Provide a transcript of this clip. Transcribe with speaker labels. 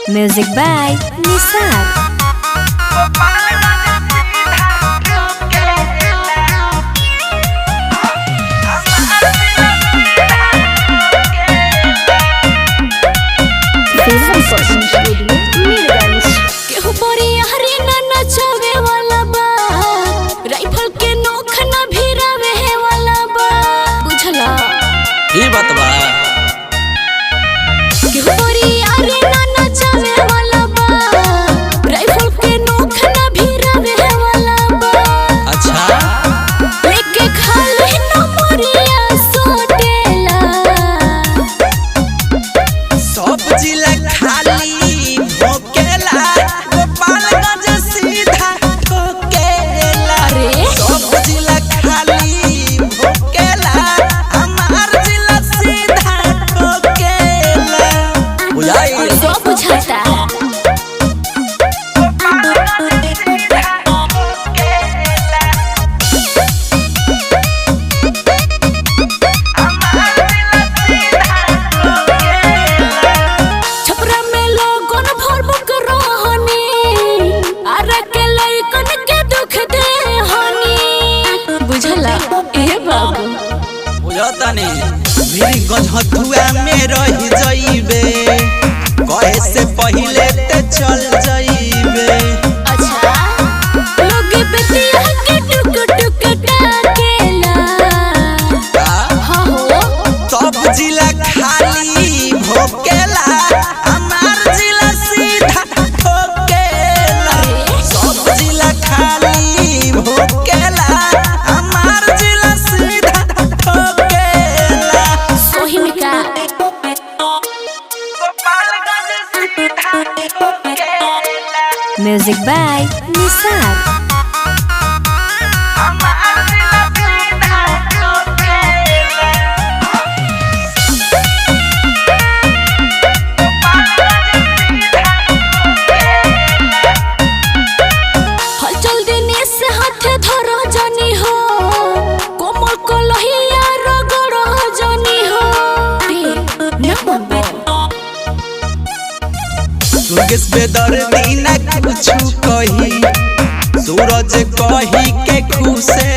Speaker 1: Music by Nisar.
Speaker 2: ये बात बा
Speaker 3: मेरी गंजहुआ में रह जाइबे कहे से पहिले ते चल जाइबे।
Speaker 1: अच्छा लोग बेटिया के टुक टुक टाकेला
Speaker 3: हां हो सब जिला खाली भोकेला हमार जिला सीधा ठोकेला। सब जिला खाली भोकेला हमार जिला सीधा ठोकेला।
Speaker 1: Music by Nisar.
Speaker 3: सुर्गेश बेदर्दी ना कुछ कही सूरज कही के खुशे